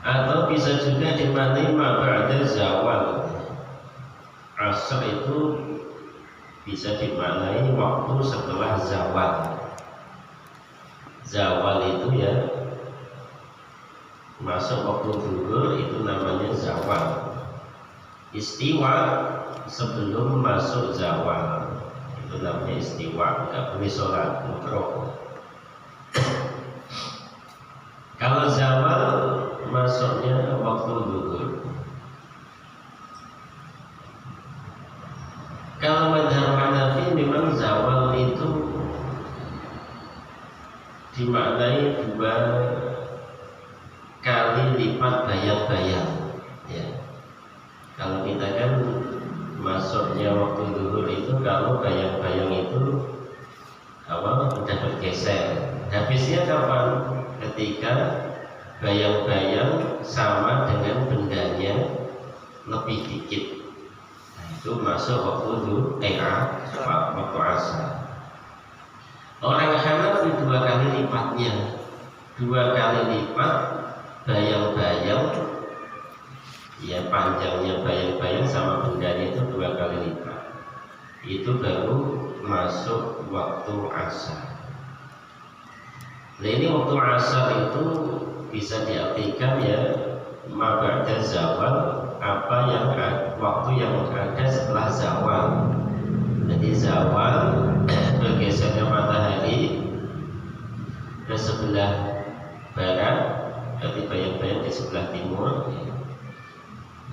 Atau bisa juga dimaknai ma ba'da zawal. Asar itu bisa dimaknai waktu setelah zawal. Zawal itu ya masuk waktu zuhur, itu namanya zawal. Istiwa sebelum masuk zawal, itu namanya istiwa. Nggak boleh sholat makruh. Kalau zawal masuknya waktu zuhur. Kalau mazhab Hanafi memang zawal itu dimaknai 2 kali lipat bayang-bayang ya. Kalau kita kan masuknya waktu zuhur itu kalau bayang-bayang itu udah bergeser. Habisnya kapan? Ketika bayang-bayang sama dengan bendanya lebih dikit. Nah, itu masuk waktu zuhur, waktu asar. Orang Hanafi 2 kali lipatnya, 2 kali lipat bayang-bayang, ya panjangnya bayang-bayang sama bendanya itu 2 kali lipat. Itu baru masuk waktu asar. Nah ini waktu asar itu bisa diartikan ya ma ba'da zawal, waktu yang ada setelah zawal. Jadi zawal bergesernya matahari ke sebelah barat, berarti bayang-bayang di sebelah timur.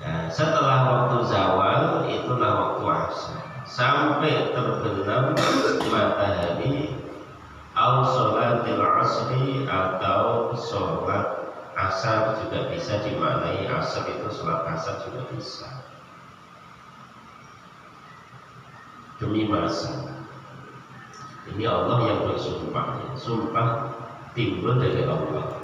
Nah, setelah waktu zawal itulah waktu asar sampai terbenam matahari. Au sholatil asri, atau sholat asar juga bisa dimaknai asar itu sholat asar juga bisa. Demi masa. Ini Allah yang bersumpah. Sumpah timbul dari Allah.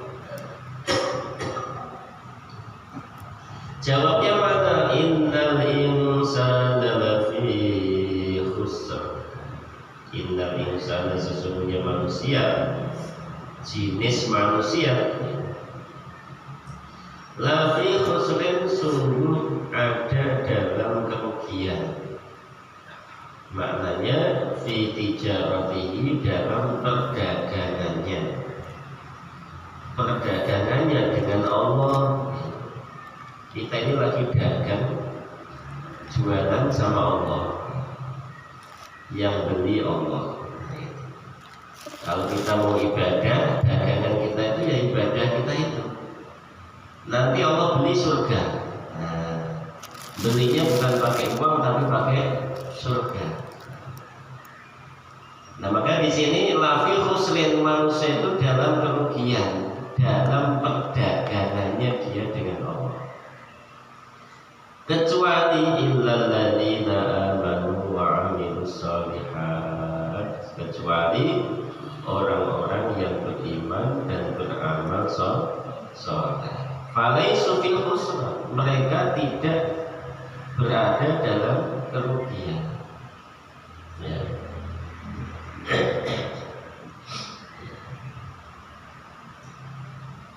Jawabnya mana? Innal insana lafi khusr. Innal insana, sesungguhnya manusia, jenis manusia, lafi khusrin, sungguh ada dalam kerugian. Maknanya fi tijaratihi, dalam perdagangannya dengan Allah. Kita ini lagi dagang, jualan sama Allah, yang beli Allah. Kalau kita mau ibadah, dagangan kita itu ya ibadah kita itu. Nanti Allah beli surga. Nah, belinya bukan pakai uang tapi pakai surga. Nah maka di sini lafi khusrin, manusia itu dalam kerugian dalam perdagangannya dia dengan Allah. Kecuali illal ladzina amanu wa amilus shalihat, kecuali orang-orang yang beriman dan beramal saleh. Falaisu fil khusran, mereka tidak berada dalam kerugian. Ya.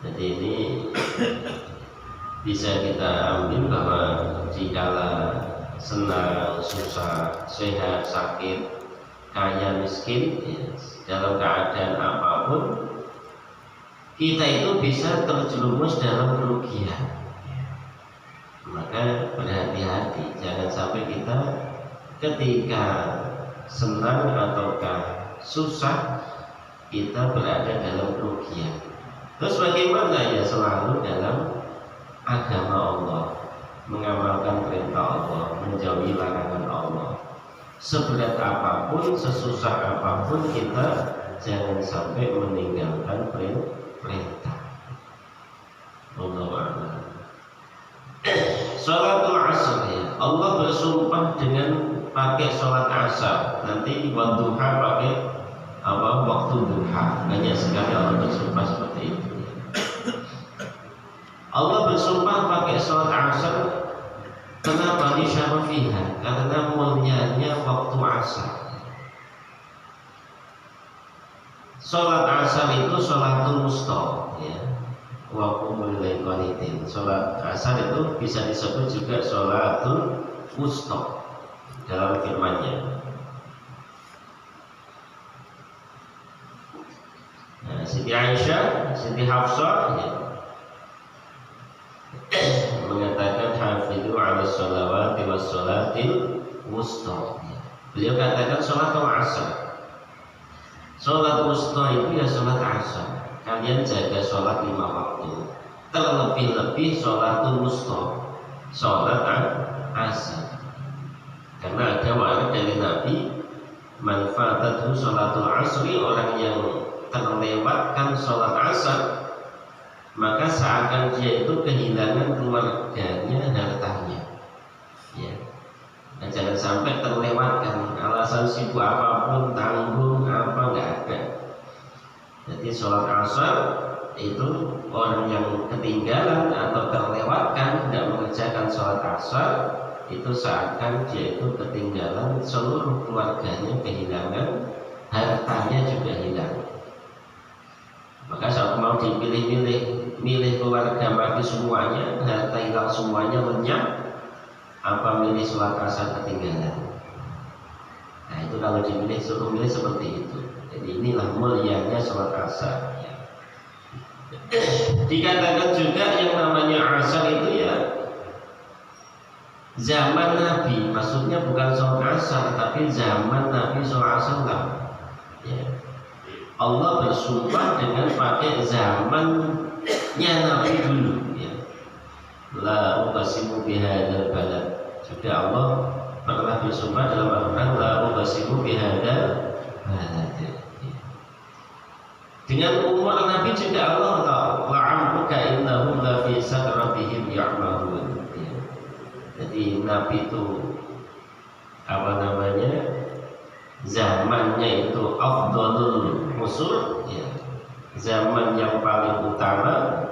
Jadi ini bisa kita ambil bahwa jikala senang, susah, sehat, sakit, kaya, miskin, ya, dalam keadaan apapun kita itu bisa terjerumus dalam kerugian. Maka berhati-hati, jangan sampai kita ketika senang ataukah susah kita berada dalam kerugian. Terus bagaimana? Ya selalu dalam agama Allah, mengamalkan perintah Allah, menjauhi larangan Allah. Seberat apapun, sesusah apapun, kita jangan sampai meninggalkan perintah. Allah. Sholatul asar, ya, Allah bersumpah dengan pakai sholat asar. Nanti wadduha pakai waktu duha. Banyak sekali Allah bersumpah seperti itu. Allah bersumpah pakai sholat asar. Kenapa? Li syarafiha, karena mulianya waktu asar. Sholat asar itu sholatul wusta, ya. wa qumul lail qanitin. Salat asar itu bisa disebut juga salatul wusta dalam firman-Nya. Nah, Siti Aisyah, Siti Hafsah ya, mengatakan hafizu ala sholawati was sholatil wusta. Beliau katakan sholatul asar. Sholat wusta itu ya sholat asar. Kalian jaga sholat 5 waktu. Terlebih-lebih sholatul wusta, sholat asar. Karena ada wa'ad dari Nabi, man fatatuhu sholatul asri, orang yang terlewatkan sholat asar, maka seakan dia itu kehilangan keluarganya, hartanya. Ya. Nah, jangan sampai terlewatkan alasan sibuk apapun, tanggung apa, nggak ada. Jadi sholat asar itu orang yang ketinggalan atau terlewatkan tidak mengerjakan sholat asar, itu seakan dia itu ketinggalan seluruh keluarganya, kehilangan hartanya juga hilang. Maka saat mau milih keluarga mati semuanya, harta hilang semuanya, lenyap, apa milih sholat asar ketinggalan? Nah itu kalau dipilih, suruh milih seperti itu. Jadi inilah mulianya sholat asar ya. Dikatakan juga yang namanya asar itu ya zaman Nabi, maksudnya bukan sholat asar, tapi zaman Nabi SAW ya. Allah bersumpah dengan pakai zamannya Nabi dulu ya. La uqsimu bihadzal balad. Juga Allah pernah bersumpah dalam Al-Quran, la uqsimu bihadzal balad ya. Dengan umur Nabi juga Allah tahu, la'amruka innahum la fi sakratihim ya'mahun ya. Jadi Nabi itu apa namanya, zamannya itu afdalul usul ya, zaman yang paling utama,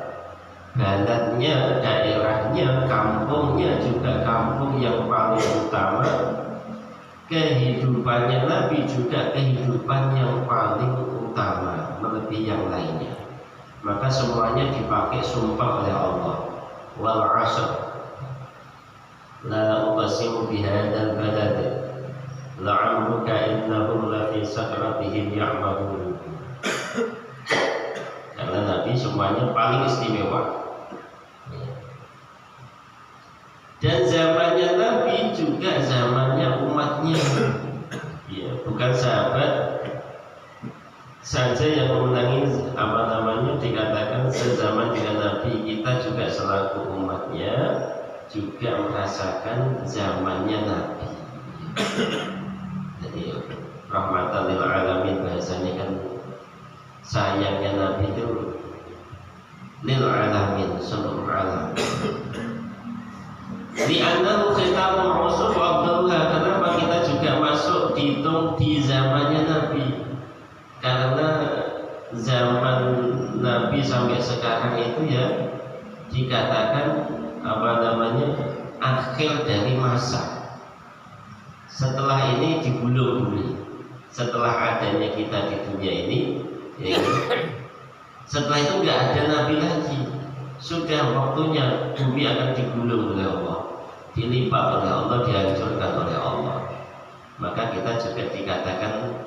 baladnya, daerahnya, kampungnya juga kampung yang paling utama, kehidupannya Nabi juga kehidupan yang paling utama melebihi yang lainnya. Maka semuanya dipakai sumpah oleh Allah. Wal 'ashr la uqsimu bihadzal balad la'amruka innahum la fi sakratihim ya'mahun. Karena Nabi semuanya paling istimewa. Dan zamannya Nabi juga zamannya umatnya. Ya, bukan sahabat saja yang memenangi apa namanya, dikatakan sezaman dengan Nabi, kita juga selaku umatnya juga merasakan zamannya Nabi. Jadi rahmatan lil alamin, bahasanya kan sayangnya Nabi itu lil alamin, seluruh alam. Li'annahu khitamul rusul wa afdaluha. Kenapa kita juga masuk dihitung di zamannya Nabi? Karena zaman Nabi sampai sekarang itu ya dikatakan apa namanya, akhir dari masa. Setelah ini digulung-guli. Setelah adanya kita di dunia ini ya, setelah itu nggak ada Nabi lagi. Sudah waktunya bumi akan digulung oleh Allah, dilipat oleh Allah, dihancurkan oleh Allah. Maka kita juga dikatakan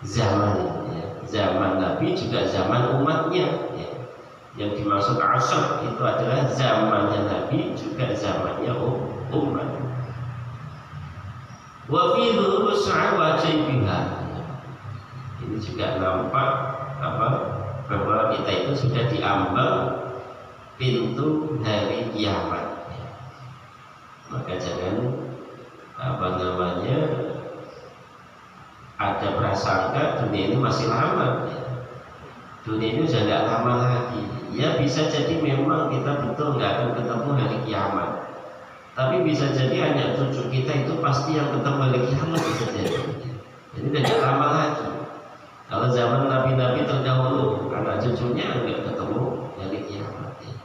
zaman ya. Zaman Nabi juga zaman umatnya ya. Yang dimaksud asar itu adalah zamannya Nabi juga zamannya umat. Wa fi dhurus'a wa jaybiha. Ini juga nampak apa, bahwa kita itu sudah diambang pintu hari kiamat. Maka jangan apa namanya, ada prasangka dunia ini masih lama ya. Dunia ini sudah nggak lama lagi ya. Bisa jadi memang kita betul nggak akan ketemu hari kiamat, tapi bisa jadi hanya cucu kita itu pasti yang ketemu hari kiamat bisa jadi. Jadi udah nggak lama lagi. Kalau zaman nabi-nabi terdahulu, anak cucunya nggak ketemu hari kiamat ya.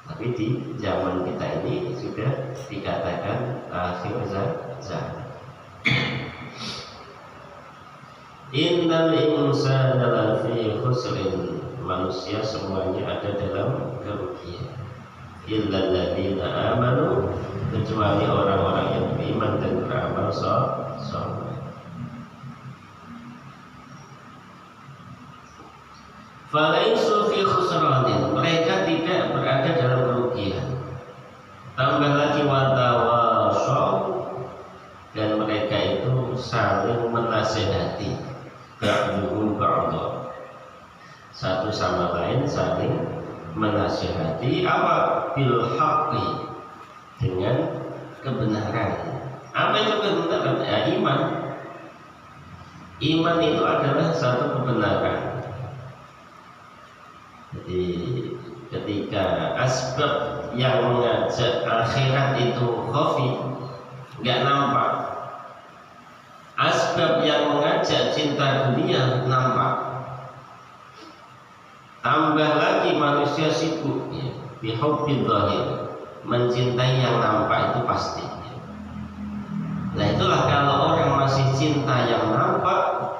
Tapi di zaman kita ini sudah dikatakan akhir zaman. Innal insana lafi khusrin manusia semuanya ada dalam kerugian. Illal ladzina amanu, kecuali orang-orang yang beriman dan beramal saleh. Falaisu fi khusranin, mereka tidak berada dalam kerugian. Tambah lagi watawashaw, dan mereka itu saling menasihati, ba'duhum ba'dha, satu sama lain saling menasihati. Apa? Bil haqqi, dengan kebenaran. Apa itu kebenaran? Ya, iman. Iman itu adalah satu kebenaran. Jadi ketika asbab yang mengajak akhirat itu khafi, nggak nampak. Asbab yang mengajak cinta dunia nampak. Tambah lagi manusia sibuk ya, bihubbil zahir, mencintai yang nampak itu pasti. Nah itulah kalau orang masih cinta yang nampak,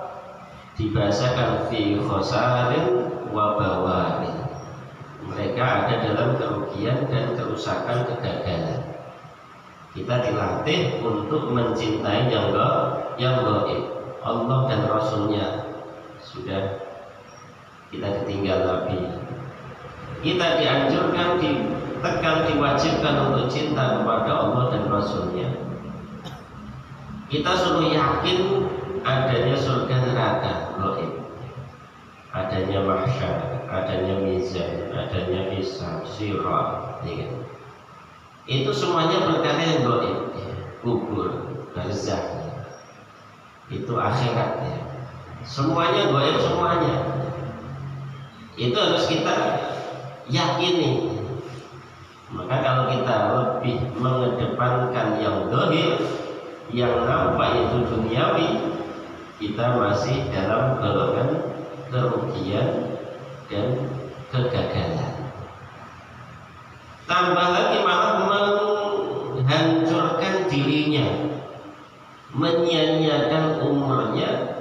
dibahasakan fi khosarin wa bawarin, mereka ada dalam kerugian dan kerusakan, kegagalan. Kita dilatih untuk mencintai yang gaib, Allah dan Rasulnya. Sudah kita ditinggal Nabi, kita dianjurkan, ditekan, diwajibkan untuk cinta kepada Allah dan Rasulnya. Kita suruh yakin adanya surga neraka gaib, adanya mahsyar, adanya mizan, adanya hisab, sirat, ya. Itu semuanya perkara yang gaib, ya. Kubur, barzakh, ya. Itu akhirat, ya. Semuanya gaib, semuanya. Itu harus kita yakini. Maka kalau kita lebih mengedepankan yang zahir, yang nampak itu duniawi, kita masih dalam golongan kerugian dan kegagalan. Tambah lagi malah menghancurkan dirinya, menyia-nyiakan umurnya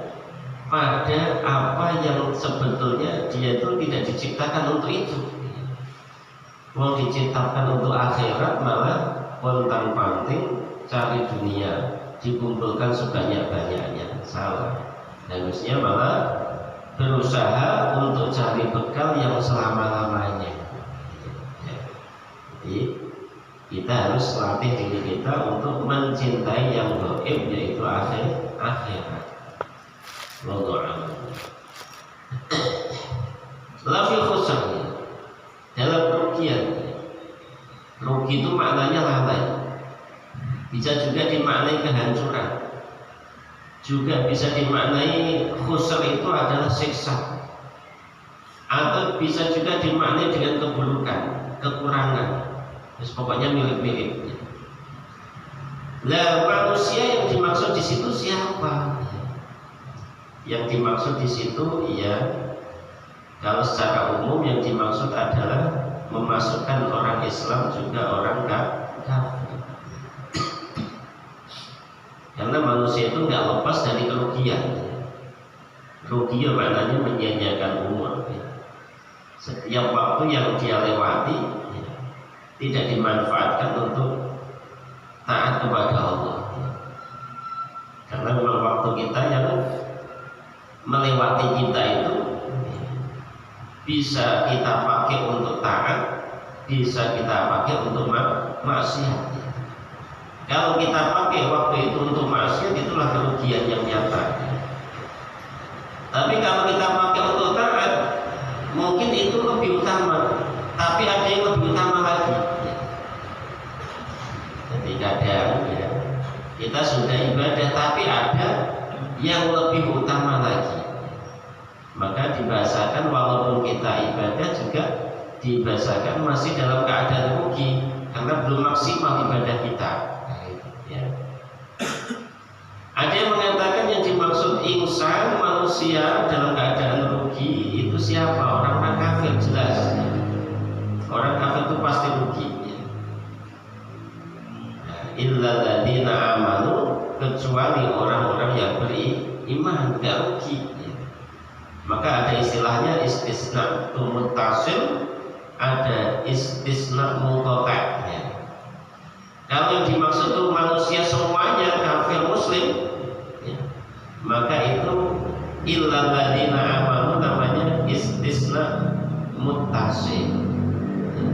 pada apa yang sebetulnya dia itu tidak diciptakan untuk itu. Mau diciptakan untuk akhirat, malah pontang-panting cari dunia, dikumpulkan sebanyak-banyaknya. Salah. Harusnya malah berusaha untuk cari bekal yang selama-lamanya. Jadi kita harus latih diri kita untuk mencintai yang gaib, yaitu akhirat. Wallahu a'lam. Lafi khusr, dalam kerugian. Rugi itu maknanya lalai. Bisa juga dimaknai kehancuran. Juga bisa dimaknai khusr itu adalah siksa. Atau bisa juga dimaknai dengan keburukan, kekurangan. Terus pokoknya milik-milik. Lah manusia yang dimaksud di situ siapa? Yang dimaksud di situ ya, kalau secara umum yang dimaksud adalah memasukkan orang Islam juga orang kafir. Karena manusia itu nggak lepas dari kerugian. Rugi maknanya menyia-nyiakan umur. Setiap waktu yang dia lewati tidak dimanfaatkan untuk taat kepada Allah. Karena memang waktu kita yang melewati kita itu bisa kita pakai untuk taat, bisa kita pakai untuk maksiat. Kalau kita pakai waktu itu untuk maksiat, itulah kerugian yang nyata. Tapi kalau kita pakai untuk taat, mungkin itu lebih utama. Tapi ada yang lebih utama lagi. Jadi kadang ya, kita sudah ibadah, tapi ada yang lebih utama lagi. Maka dibahasakan walaupun kita ibadah juga dibahasakan masih dalam keadaan rugi karena belum maksimal ibadah kita. Ya. Ada yang mengatakan yang dimaksud insan, manusia dalam keadaan rugi itu siapa? Orang-orang kafir, jelas. Orang kafir itu pasti rugi. Illal ladzina amanu, kecuali orang-orang yang beriman, tidak rugi. Maka ada istilahnya istisna muttasil, ada istisna munqati'. Ya. Kalau yang dimaksud itu manusia semuanya kafir muslim, ya, maka itu illal ladzina amanu namanya istisna muttasil. Ya.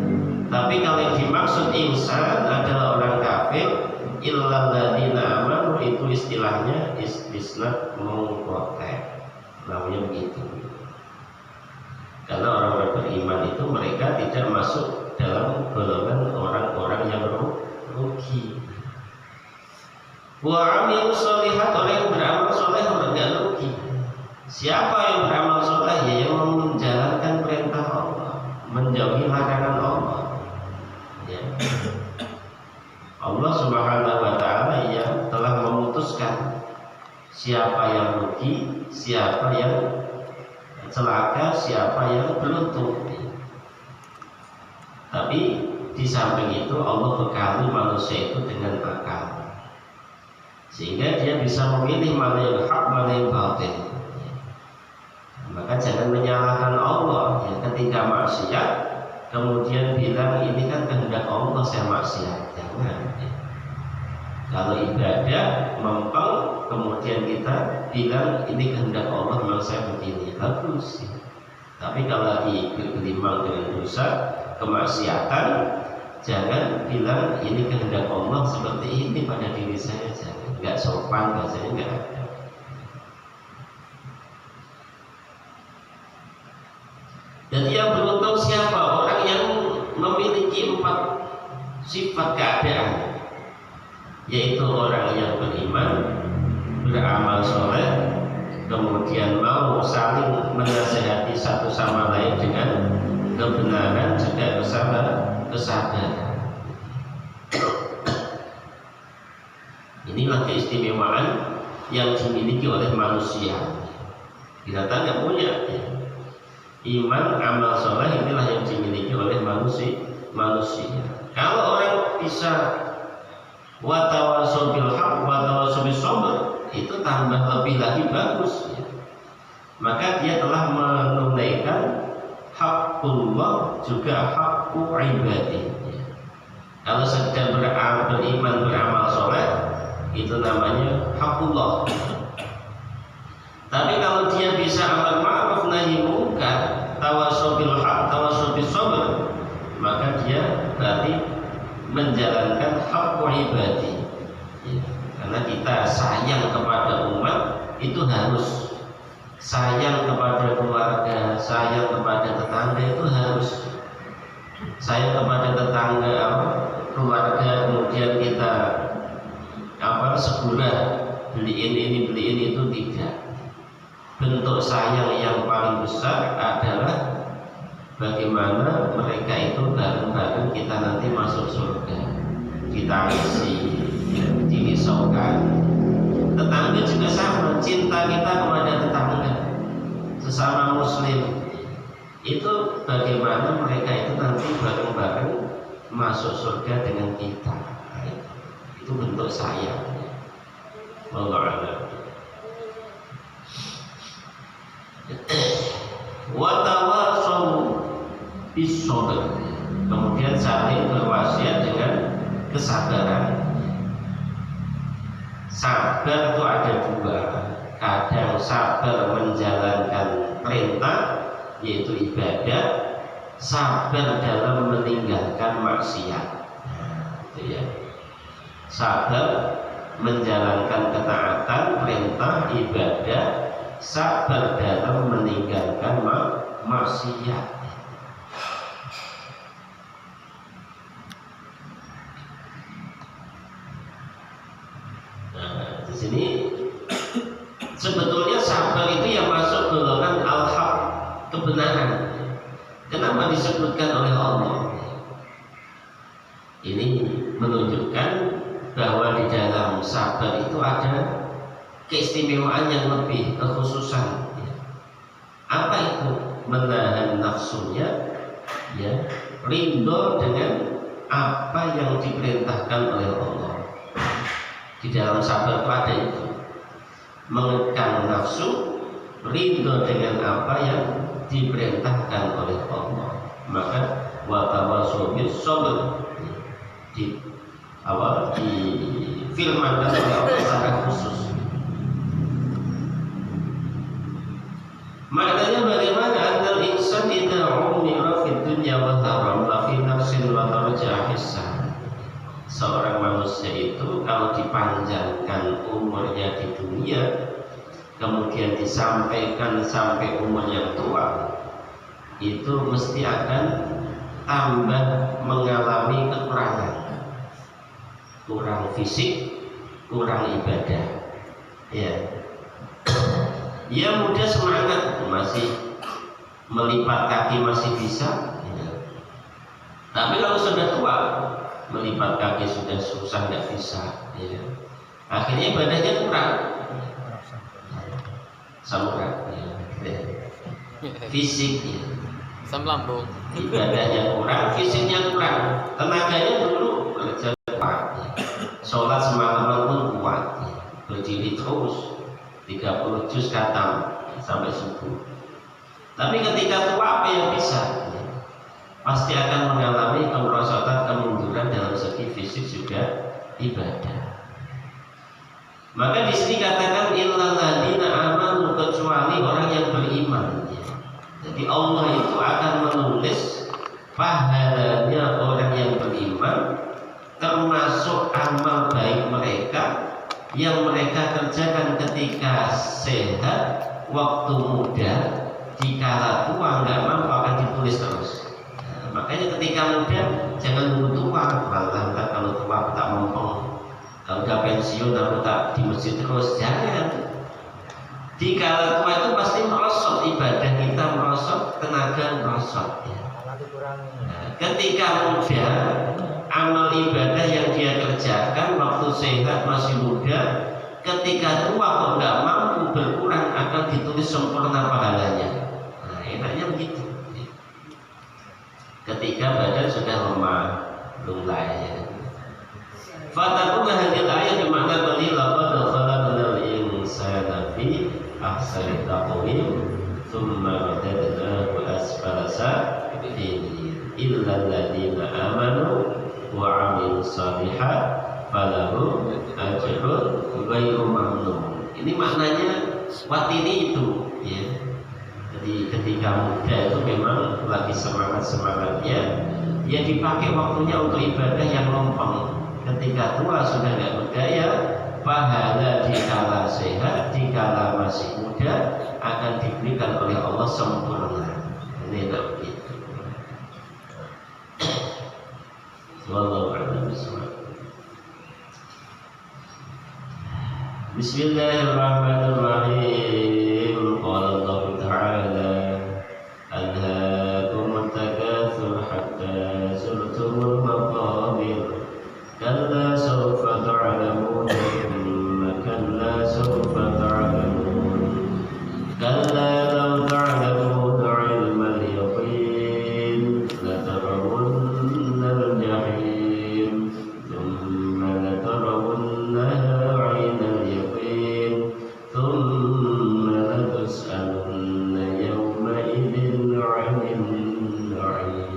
Tapi kalau yang dimaksud insan adalah orang kafir, illal ladzina amanu itu istilahnya istisna munqati'. Namanya begitu. Karena orang-orang beriman itu mereka tidak masuk dalam golongan orang-orang yang rugi. Wa amilus sholihat, orang yang beramal soleh orang tidak rugi. Siapa yang beramal soleh? Ya yang menjalankan perintah Allah, menjauhi larangan Allah. Ya. Allah Subhanahu wa taala yang telah memutuskan siapa yang rugi, siapa yang celaka, siapa yang beruntung. Tapi di samping itu Allah bekali manusia itu dengan akal, sehingga dia bisa memilih mana yang hak, mana yang batil. Maka jangan menyalahkan Allah ya, ketika maksiat kemudian bilang ini kan kehendak Allah saya maksiat. Jangan. Kalau ibadah mempeng kemudian kita bilang ini kehendak Allah memang saya begini, bagus. Tapi kalau lagi bergelimang dengan dosa, kemaksiatan, jangan bilang ini kehendak Allah seperti ini pada diri saya. Jangan, nggak sopan bahasanya, nggak ada. Jadi yang beruntung siapa? Orang yang memiliki 4 sifat keadaan, yaitu orang yang beriman, beramal soleh, kemudian mau saling menasihati satu sama lain dengan kebenaran, juga kesabaran. Inilah keistimewaan yang dimiliki oleh manusia. Kita tanya punya ya. Iman, amal soleh, inilah yang dimiliki oleh manusia. Kalau orang bisa wa tawasau bil haq wa tawasau bis sabr, itu tambah lebih lagi bagus ya. Maka dia telah menunaikan haqqullah juga haqqu ibadi ya. Kalau sedang beriman, beramal soleh, itu namanya haqqullah. Tapi kalau dia bisa amar ma'ruf nahi munkar, tawasau bil haq, tawasau bis sabr, maka dia berarti menjalankan haqqu ibadi ya. Karena kita sayang kepada umat itu harus sayang kepada keluarga, sayang kepada tetangga, itu harus sayang kepada tetangga keluarga, kemudian kita segera beliin ini beliin itu, tidak. Bentuk sayang yang paling besar adalah bagaimana mereka itu bareng-bareng kita nanti masuk surga, kita isi, dirisaukan. Tetangga juga sama, cinta kita kepada tetangga, sesama muslim, itu bagaimana mereka itu nanti bareng-bareng masuk surga dengan kita. Itu bentuk sayang. Wallahu a'lam. Wa tawasau bis sabr, kemudian saling berwasiat dengan kesabaran. Sabar itu ada 2. Kadang sabar menjalankan perintah yaitu ibadah, sabar dalam meninggalkan maksiat. Itu ya. Sabar menjalankan ketaatan, perintah, ibadah, sabar dalam meninggalkan maksiat. Nah, di sini sebetulnya sabar itu yang masuk golongan al-haq, kebenaran. Kenapa disebutkan oleh Allah? Ini menunjukkan bahwa di dalam sabar itu ada keistimewaan yang lebih, kekhususan. Apa itu? Menahan nafsunya, ya, ridho dengan apa yang diperintahkan oleh Allah. Di dalam sabar itu ada itu, mengekang nafsu ridho dengan apa yang diperintahkan oleh Allah. Maka watawasau bis sabr di awal difirmankan oleh Allah secara khusus. Maknanya bagaimana anal insan idza umira fid dunya wa haram la fi nafsin wa tarja hissan. Seorang manusia itu kalau dipanjangkan umurnya di dunia, kemudian disampaikan sampai umur yang tua, itu mesti akan tambah mengalami kekurangan, kurang fisik, kurang ibadah. Ya, dia muda semangat, masih melipat kaki masih bisa. Ya. Tapi kalau sudah tua, melipat kaki sudah susah, nggak bisa. Ya. Akhirnya ibadahnya kurang. Samurai, ya. Fisik, ya. Asam lambung. Ibadahnya kurang, fisiknya kurang, tenaganya dulu belajar kuat. Ya. Sholat semalaman pun kuat, ya. Berdiri terus 30 juz khatam sampai subuh. Tapi ketika tua apa yang bisa? Ya. Pasti akan mengalami kemerosotan, kemunduran dalam segi fisik juga ibadah. Maka di sini katakan illal ladzina amanu, kecuali orang yang beriman. Ya. Jadi Allah itu akan menulis pahalanya orang yang beriman, termasuk amal baik mereka yang mereka kerjakan ketika sehat, waktu muda, dikala tua nggak mampu akan ditulis terus. Nah, makanya ketika muda jangan nunggu tua, lantas kalau tua tak mempeng. Kalau udah pensiun lalu tak di masjid terus, jangan. Di kala tua itu pasti merosot, ibadah kita merosot, tenaga merosot. Ya. Nah, ketika muda, amal ibadah yang dia kerjakan waktu sehat masih muda, ketika tua kok nggak mampu, berkurang, akan ditulis sempurna pahalanya. Nah, enaknya begitu. Ketika badan sudah lemah, lunglai. Ya. Fatakunlah hadil ayat bermakna bali laqad khalaqnal insana fi ahsani taqwim thumma radadnahu asfala safilin illa alladziina amanu wa 'amilus shalihat falahum ajrun ghairu mamnun. Ini maknanya watini itu, ya. Jadi ketika muda itu memang lagi semangatnya, ya dipakai waktunya untuk ibadah yang lempeng. Ketika tua sudah nggak berdaya, pahala dikala sehat, dikala masih muda akan diberikan oleh Allah sempurna. Ini tidak begitu. Wallahu a'lam bishawab. Bismillahirrahmanirrahim. Qala Allah Ta'ala alhaakumut takatsur hatta zurtumul maqabir kalla sawfa ta'lamun thumma kalla sawfa ta'lamun kalla law ta'lamuna 'ilmal yaqin latarawunnal jahim thumma latarawunnaha 'ainal yaqin thumma latus'alunna yawma idzin 'anil na'im.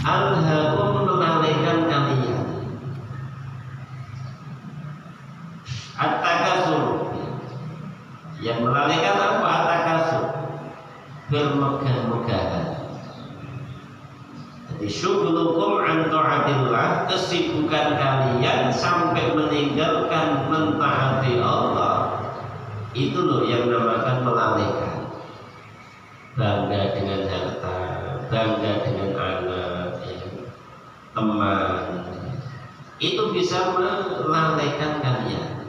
Alhaakum melalaikan kalian. At-takasur, yang melalaikan apa? At-takasur, bermegah-megahan. Jadi syughulukum an ta'atillah, kesibukan kalian sampai meninggalkan mentaati Allah, itu loh yang namakan melalaikan. Bangga dengan harta, bangga dengan anak, ya, teman, itu bisa melalaikan kalian.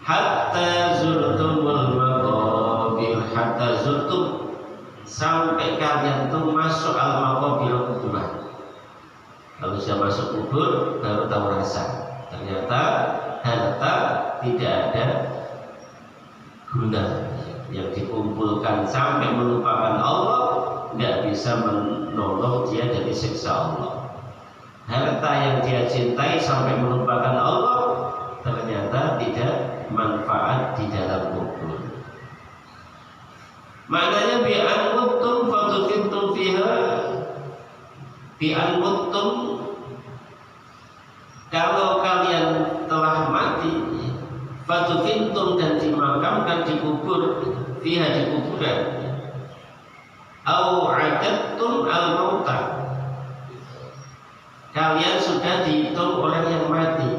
Hatta zurtumul maqabir, hatta zurtum, sampai kalian tuh masuk al-maqabir, kuburan. Kalau sudah masuk kubur baru tahu rasa, ternyata harta tidak ada guna. Yang dikumpulkan sampai melupakan Allah, nggak bisa menolong dia dari siksa Allah. Harta yang dia cintai sampai melupakan Allah ternyata tidak manfaat di dalam kubur. Maknanya bi'an muttum fatufintum fiha, bi'an muttum, kalau kalian telah mati, fatufintum, dan dimakamkan, dikubur, fiha, di kuburan, au adattum al-mauta, kalian sudah dihitung orang yang mati,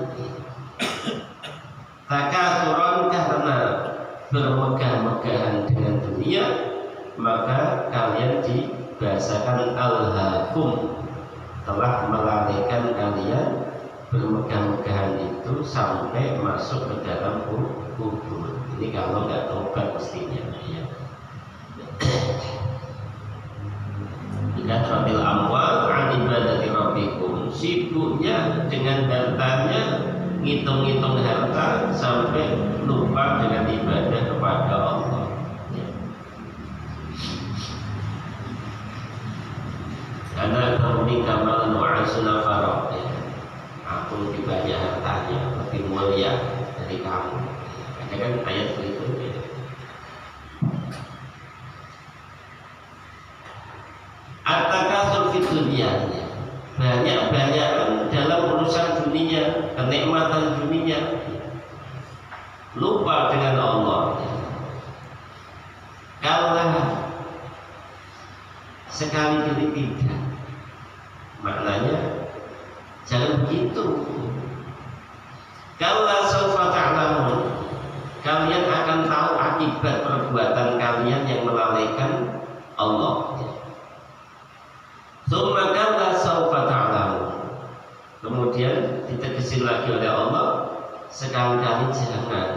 takatsuran, karena bermegah-megahan dengan dunia, maka kalian dibahasakan al-hakum, telah melalaikan kalian bermegah-megahan itu sampai masuk ke dalam kubur. Ini kalau nggak tobat mestinya ya. Rabil amwal an ibadati rabbikum, sibuknya dengan hartanya, ngitung-ngitung harta sampai lupa dengan ibadah kepada Allah ya. Karena kamu kamal nu'asuna farok ya. Aku lebih banyak hartanya, lebih mulia dari kamu. Ada kan ayat begitu ya. At-takatsur fid dunya, banyak-banyakan dalam urusan dunia, kenikmatan dunia, lupa dengan Allah. Kalah sekali kali tidak, maknanya jangan begitu. Kalau sawfa ta'lamun, kalian akan tahu akibat perbuatan kalian yang melalaikan Allah. Tsumma kalla sawfa ta'lamun, kemudian ditegaskan lagi oleh Allah, sekali-kali jangan.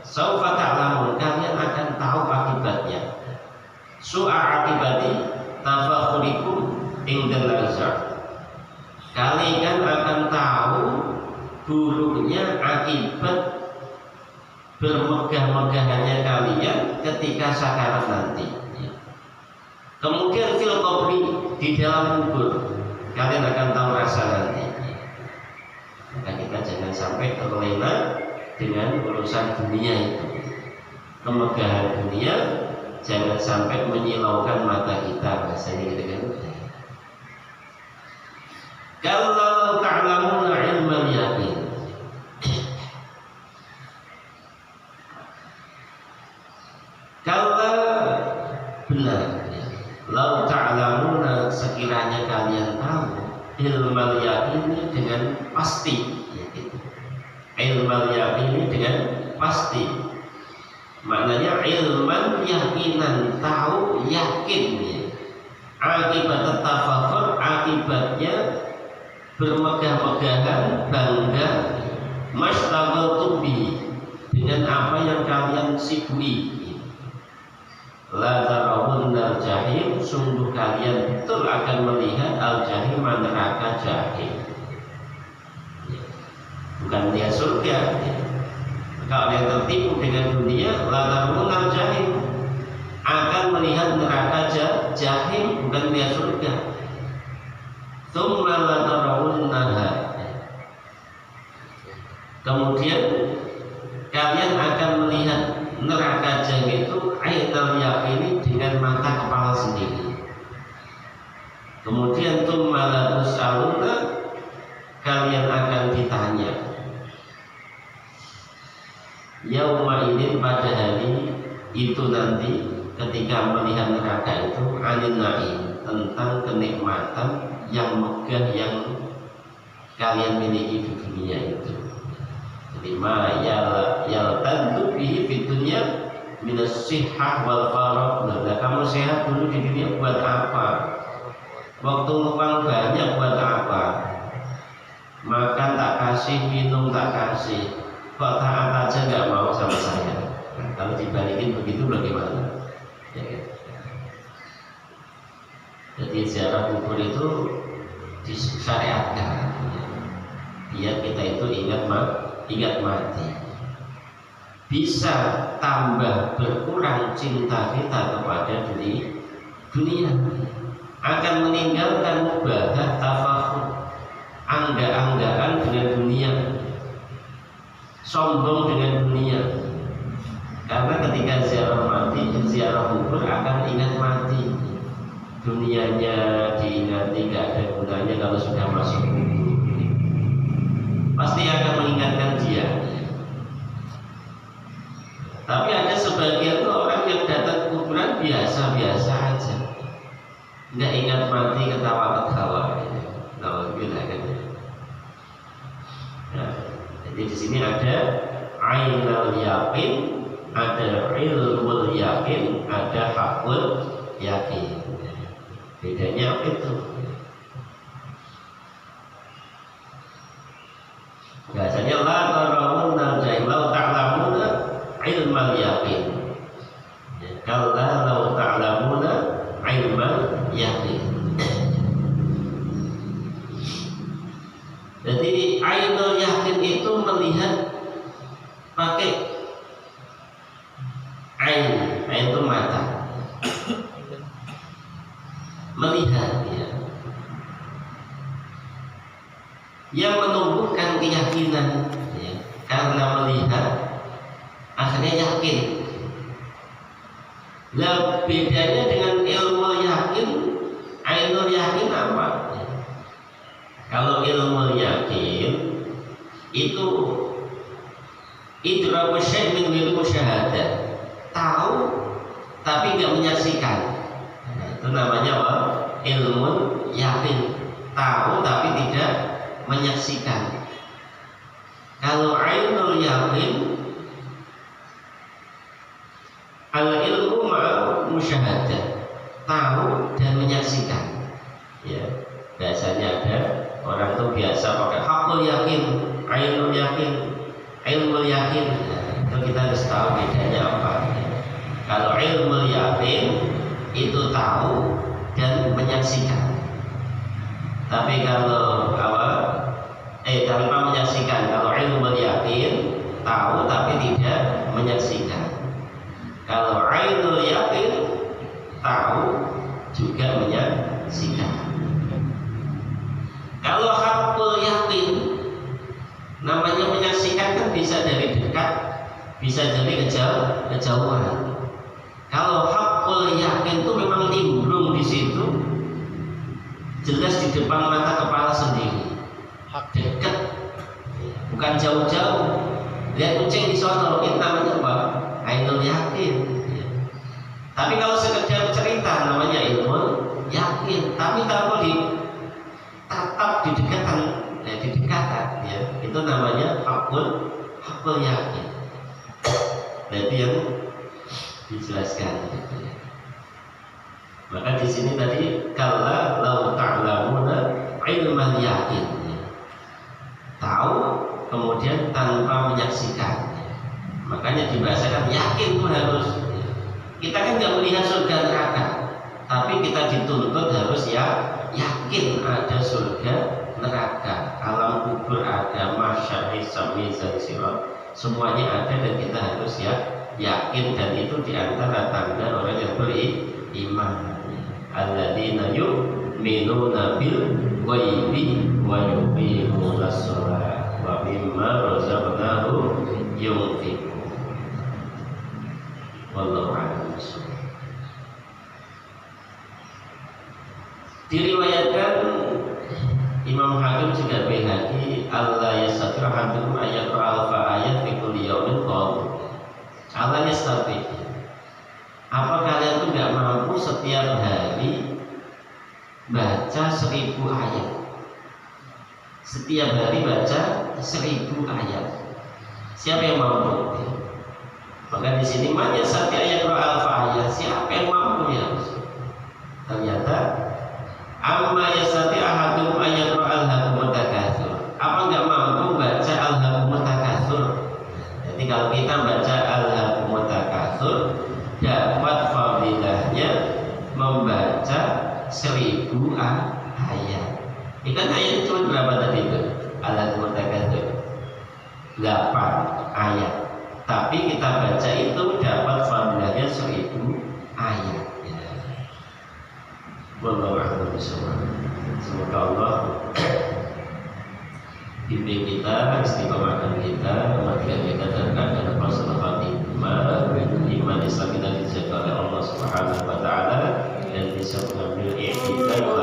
Sawfa ta'lamun, kalian akan tahu akibatnya. Su'a akibati tafakhurikum indal lazar, kalian akan tahu buruknya akibat bermegah-megahannya kalian ketika sakarat nanti. Kemudian fil qabri, di dalam kubur, kalian akan tahu rasa nanti. Maka kita jangan sampai terlena dengan urusan dunia itu. Kemegahan dunia jangan sampai menyilaukan mata kita, bahasanya gitu kan. Kalau ta'lamuna ilmal yaqin, kalau benar, lau ta'lamuna, sekiranya kalian tahu ilmal yaqin dengan pasti, ilmal yaqin dengan pasti, maknanya ilman yakinan, tahu yakin, akibat tafakur, akibatnya bermegah-megahan, bangga, mashtaghaltum bihi, dengan apa yang kalian sibui. La tarawunnal jahim, sungguh kalian betul akan melihat al-jahim, neraka jahim. Bukan melihat surga. Kalau yang tertipu dengan dunia, la tarawunnal jahim, akan melihat neraka jahim, bukan melihat surga. Tsumma la tarawunnaha, kemudian kalian akan melihat neraka jahim itu ainal yaqini, dengan mata kepala sendiri. Kemudian tsumma la tus'aluna, kalian akan ditanya yauma idin, pada hari itu nanti, ketika melihat neraka itu, anin na'im, tentang kenikmatan yang megah yang kalian miliki di dunia itu. Jadi ma yaltaddu bihi fid dunya minas sihhah wal faragh. Nah, kamu sehat dulu di dunia buat apa? Waktu luang banyak buat apa? Makan tak kasih, minum tak kasih, kok taat aja nggak mau sama saya. Nah, kalau dibalikin begitu bagaimana? Ya. Jadi ziarah kubur itu disyariatkan, biar kita itu ingat mati. Bisa tambah berkurang cinta kita kepada dunia, akan meninggalkan mubahat tafakhur, angga-anggaan dengan dunia, sombong dengan dunia. Karena ketika ziarah mati, ziarah kubur akan ingat mati. Dunianya diingati gak ada gunanya kalau sudah masuk kubur. Pasti akan mengingatkan dia. Tapi ada sebagian orang yang datang kuburan biasa-biasa aja, nggak ingat mati, ketawa-ketawa. Alhamdulillah kan. Nah, jadi di sini ada ainul yakin, ada ilmul yakin, ada hakul yakin. Bedanya apa itu? Biasanya la tarawunna jahlau ta'lamuna ilmal yakin. Kalau law ta'lamuna ilmal yakin. Jadi ainul yakin itu melihat pakai ain itu mata, melihat ya, yang menumbuhkan keyakinan ya, karena melihat akhirnya yakin. Nah, bedanya dengan ilmu yakin, ainul yakin apa? Kalau ilmu yakin itu idraku syai' min ghairi musyahadah, tahu tapi nggak menyaksikan. Itu namanya apa? Ilmu yakin, tahu tapi tidak menyaksikan. Kalau ainul yakin, al ilmu ma'a musyahadah, tahu dan menyaksikan. Ya, biasanya ada orang tuh biasa pakai hakul yakin, ainul yakin, ilmu yakin. Nah, itu kita harus tahu bedanya apa. Kalau ilmu yakin itu tahu dan menyaksikan. Tapi kalau tanpa menyaksikan. Kalau ilmu yakin tahu tapi tidak menyaksikan. Kalau ainul yakin tahu juga menyaksikan. Kalau hakul yakin, namanya menyaksikan kan bisa dari dekat, bisa dari kejauhan. Kalau hakul yakin itu memang nimbrung di situ, jelas di depan mata kepala sendiri, dekat, bukan jauh-jauh. Lihat kucing di sono, itu namanya apa? Ainul yakin. Tapi kalau sekedar cerita namanya ilmu yakin. Tapi kalau tatap di dekatan, ya, itu namanya hakul yakin. Jadi yang dijelaskan. Maka di sini tadi kalla law ta'lamuna ilmal yakin, tahu kemudian tanpa menyaksikan. Makanya dibahasakan yakin itu harus. Kita kan nggak melihat surga neraka, tapi kita dituntut harus yakin ada surga neraka, alam kubur ada, mahsyar, hisab, mizan, sirat, semuanya ada dan kita harus yakin. Dan itu diantara tanda orang yang beriman. Alladzina yu'minuna bil ghaibi wa yuqimuna shalah wa mimma razaqnahum yunfiqun. Wallahu a'lam bishawab. Diriwayatkan Imam Hakim juga Baihaqi, Allah yastatir hakum ayat alfa ayat fi kulli yaumin qaum. Allah yastatir, apa kalian tuh nggak mampu setiap hari baca 1000 ayat? Setiap hari baca 1000 ayat. Siapa yang mampu? Maka di sini mana satu ayat alfa ayat, siapa yang mampu ya? Ternyata amma yastati ahadum ayat al-hakumut takatsur. Apa nggak mampu baca al-hakumut takatsur? Jadi kalau kita baca al-hakumut takatsur, dapat fadilahnya membaca 1000 ayat. Ini kan ayat cuma berapa tadi itu? Al-hakumut takatsur 8 ayat. Tapi kita baca itu dapat fadilahnya 1000 ayat. Wallahu a'lam bishawab. Semoga Allah bimbing kita, istiqomahkan kita, kematian kita dan keadaan husnul khatimah, iman Islam kita dijaga oleh Allah Subhanahu wa taala dan bisa mengambil i'tibar